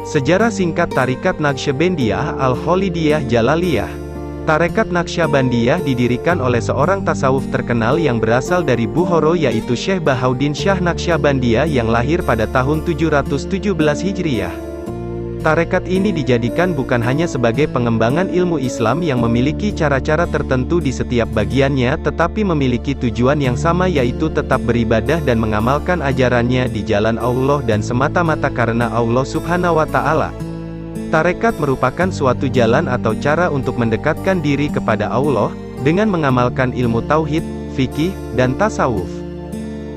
Sejarah singkat Tarekat Naqsyabandiyah Al-Khalidiyah Jalaliyah. Tarekat Naqsyabandiyah didirikan oleh seorang tasawuf terkenal yang berasal dari Bukhara, yaitu Syekh Bahauddin Shah Naqsyabandiyah yang lahir pada tahun 717 Hijriah. Tarekat ini dijadikan bukan hanya sebagai pengembangan ilmu Islam yang memiliki cara-cara tertentu di setiap bagiannya, tetapi memiliki tujuan yang sama, yaitu tetap beribadah dan mengamalkan ajarannya di jalan Allah dan semata-mata karena Allah Subhanahu wa Ta'ala. Tarekat merupakan suatu jalan atau cara untuk mendekatkan diri kepada Allah, dengan mengamalkan ilmu tauhid, fikih, dan tasawuf.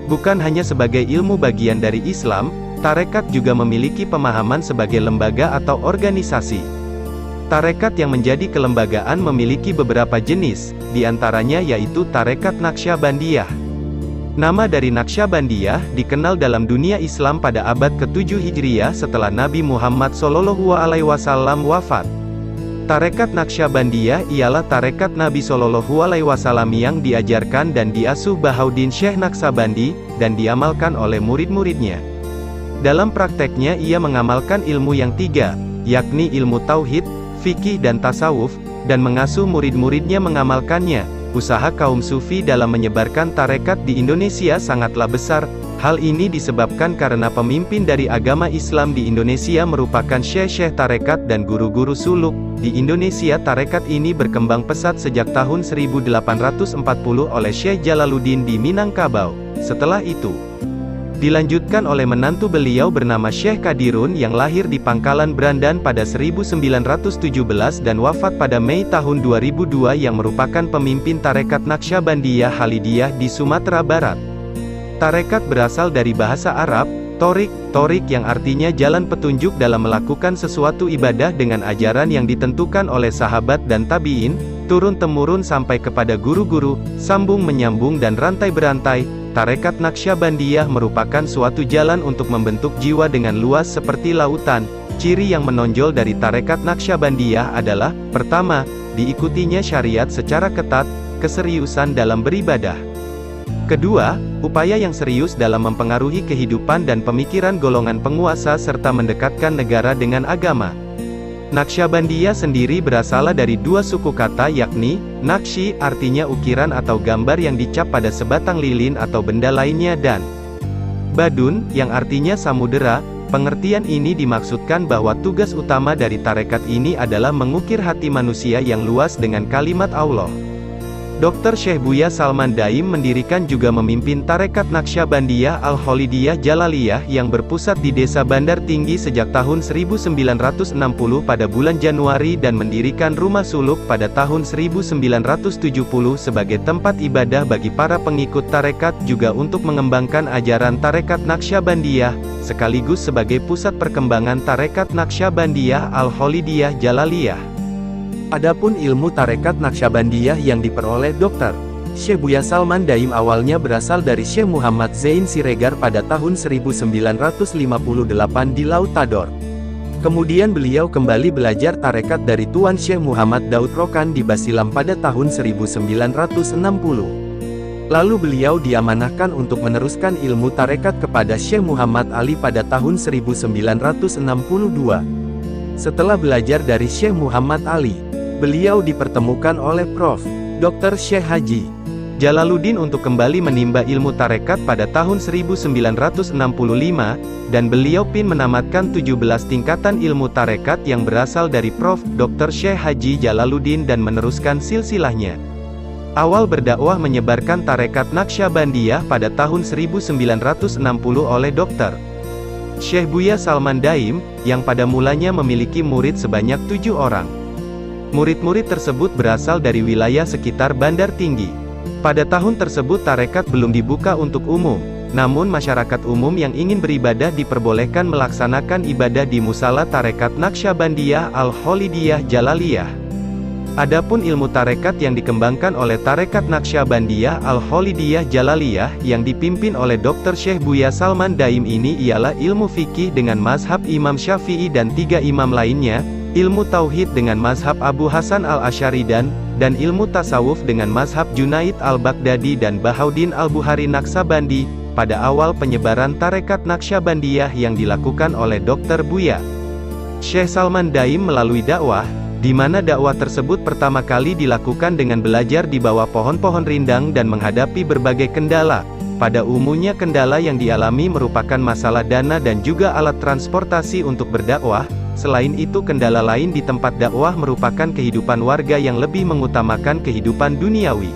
Bukan hanya sebagai ilmu bagian dari Islam, tarekat juga memiliki pemahaman sebagai lembaga atau organisasi. Tarekat yang menjadi kelembagaan memiliki beberapa jenis, di antaranya yaitu Tarekat Naqsyabandiyah. Nama dari Naqsyabandiyah dikenal dalam dunia Islam pada abad ke-7 Hijriah setelah Nabi Muhammad SAW wafat. Tarekat Naqsyabandiyah ialah tarekat Nabi SAW yang diajarkan dan diasuh Bahauddin Syekh Naqsyabandi, dan diamalkan oleh murid-muridnya. Dalam prakteknya ia mengamalkan ilmu yang tiga, yakni ilmu tauhid, fikih dan tasawuf, dan mengasuh murid-muridnya mengamalkannya. Usaha kaum sufi dalam menyebarkan tarekat di Indonesia sangatlah besar. Hal ini disebabkan karena pemimpin dari agama Islam di Indonesia merupakan syekh-syekh tarekat dan guru-guru suluk. Di Indonesia tarekat ini berkembang pesat sejak tahun 1840 oleh Syekh Jalaluddin di Minangkabau. Setelah itu dilanjutkan oleh menantu beliau bernama Syekh Qadirun yang lahir di Pangkalan Brandan pada 1917 dan wafat pada Mei tahun 2002, yang merupakan pemimpin Tarekat Naqsyabandiyah Khalidiyah di Sumatera Barat. Tarekat berasal dari bahasa Arab, torik yang artinya jalan petunjuk dalam melakukan sesuatu ibadah dengan ajaran yang ditentukan oleh sahabat dan tabi'in, turun-temurun sampai kepada guru-guru, sambung menyambung dan rantai berantai. Tarekat Naqsyabandiyah merupakan suatu jalan untuk membentuk jiwa dengan luas seperti lautan. Ciri yang menonjol dari Tarekat Naqsyabandiyah adalah, pertama, diikutinya syariat secara ketat, keseriusan dalam beribadah. Kedua, upaya yang serius dalam mempengaruhi kehidupan dan pemikiran golongan penguasa serta mendekatkan negara dengan agama. Naqsyabandiyah sendiri berasal dari dua suku kata, yakni naqsy artinya ukiran atau gambar yang dicap pada sebatang lilin atau benda lainnya, dan badun yang artinya samudera. Pengertian ini dimaksudkan bahwa tugas utama dari tarekat ini adalah mengukir hati manusia yang luas dengan kalimat Allah. Dr. Syekh Buya Salman Daim mendirikan juga memimpin Tarekat Naqsyabandiyah Al-Khalidiyah Jalaliyah yang berpusat di Desa Bandar Tinggi sejak tahun 1960 pada bulan Januari, dan mendirikan Rumah Suluk pada tahun 1970 sebagai tempat ibadah bagi para pengikut tarekat, juga untuk mengembangkan ajaran Tarekat Naqsyabandiyah, sekaligus sebagai pusat perkembangan Tarekat Naqsyabandiyah Al-Khalidiyah Jalaliyah. Adapun ilmu Tarekat Naqsyabandiyah yang diperoleh Dr. Syekh Buya Salman Daim awalnya berasal dari Syekh Muhammad Zain Siregar pada tahun 1958 di Laut Tador. Kemudian beliau kembali belajar tarekat dari Tuan Syekh Muhammad Daud Rokan di Basilam pada tahun 1960. Lalu beliau diamanahkan untuk meneruskan ilmu tarekat kepada Syekh Muhammad Ali pada tahun 1962. Setelah belajar dari Syekh Muhammad Ali, beliau dipertemukan oleh Prof. Dr. Syekh Haji Jalaluddin untuk kembali menimba ilmu tarekat pada tahun 1965, dan beliau pun menamatkan 17 tingkatan ilmu tarekat yang berasal dari Prof. Dr. Syekh Haji Jalaluddin dan meneruskan silsilahnya. Awal berdakwah menyebarkan Tarekat Naqsyabandiyah pada tahun 1960 oleh Dr. Syekh Buya Salman Daim, yang pada mulanya memiliki murid sebanyak 7 orang. Murid-murid tersebut berasal dari wilayah sekitar Bandar Tinggi. Pada tahun tersebut tarekat belum dibuka untuk umum, namun masyarakat umum yang ingin beribadah diperbolehkan melaksanakan ibadah di musala Tarekat Naqsyabandiyah Al-Khalidiyah Jalaliyah. Adapun ilmu tarekat yang dikembangkan oleh Tarekat Naqsyabandiyah Al-Khalidiyah Jalaliyah yang dipimpin oleh Dr. Syekh Buya Salman Daim ini ialah ilmu fikih dengan mazhab Imam Syafi'i dan 3 imam lainnya, ilmu tauhid dengan mazhab Abu Hasan al-Asy'ari dan ilmu tasawuf dengan mazhab Junaid al-Baghdadi dan Bahauddin al-Bukhari Naqsyabandi. Pada awal penyebaran Tarekat Naqsyabandiyah yang dilakukan oleh Dr. Buya Syekh Salman Daim melalui dakwah, di mana dakwah tersebut pertama kali dilakukan dengan belajar di bawah pohon-pohon rindang dan menghadapi berbagai kendala. Pada umumnya kendala yang dialami merupakan masalah dana dan juga alat transportasi untuk berdakwah. Selain itu kendala lain di tempat dakwah merupakan kehidupan warga yang lebih mengutamakan kehidupan duniawi.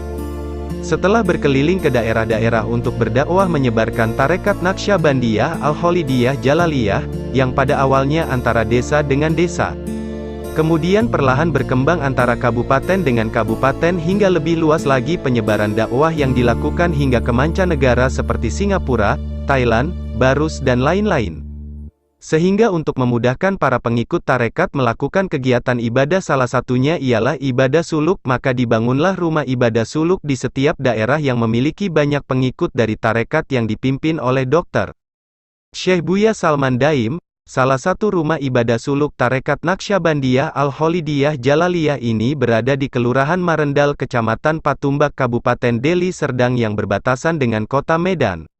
Setelah berkeliling ke daerah-daerah untuk berdakwah menyebarkan tarekat Naqsyabandiyah Al-Khalidiyah Jalaliyah, yang pada awalnya antara desa dengan desa. Kemudian perlahan berkembang antara kabupaten dengan kabupaten hingga lebih luas lagi penyebaran dakwah yang dilakukan hingga ke mancanegara seperti Singapura, Thailand, Barus dan lain-lain. Sehingga untuk memudahkan para pengikut tarekat melakukan kegiatan ibadah salah satunya ialah ibadah suluk maka dibangunlah rumah ibadah suluk di setiap daerah yang memiliki banyak pengikut dari tarekat yang dipimpin oleh Dr. Syekh Buya Salman Daim. Salah satu rumah ibadah suluk tarekat Naqsyabandiyah Al-Khalidiyah Jalaliyah ini berada di Kelurahan Marendal Kecamatan Patumbak Kabupaten Deli Serdang yang berbatasan dengan kota Medan.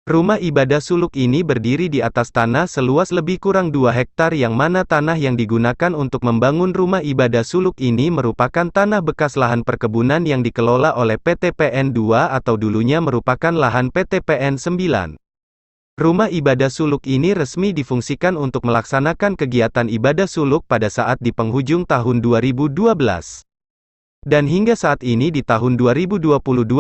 Rumah ibadah suluk ini berdiri di atas tanah seluas lebih kurang 2 hektar yang mana tanah yang digunakan untuk membangun rumah ibadah suluk ini merupakan tanah bekas lahan perkebunan yang dikelola oleh PT PN 2 atau dulunya merupakan lahan PT PN 9. Rumah ibadah suluk ini resmi difungsikan untuk melaksanakan kegiatan ibadah suluk pada saat di penghujung tahun 2012. Dan hingga saat ini di tahun 2022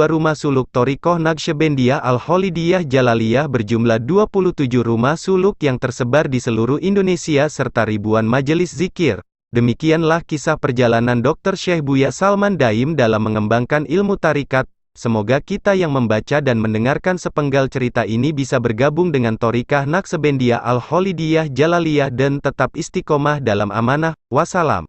rumah suluk Thariqah Naqsyabandiyah Al-Khalidiyah Jalaliyah berjumlah 27 rumah suluk yang tersebar di seluruh Indonesia serta ribuan majelis zikir. Demikianlah kisah perjalanan Dr. Syekh Buya Salman Daim dalam mengembangkan ilmu tarikat. Semoga kita yang membaca dan mendengarkan sepenggal cerita ini bisa bergabung dengan Thariqah Naqsyabandiyah Al-Khalidiyah Jalaliyah dan tetap istiqomah dalam amanah. Wassalam.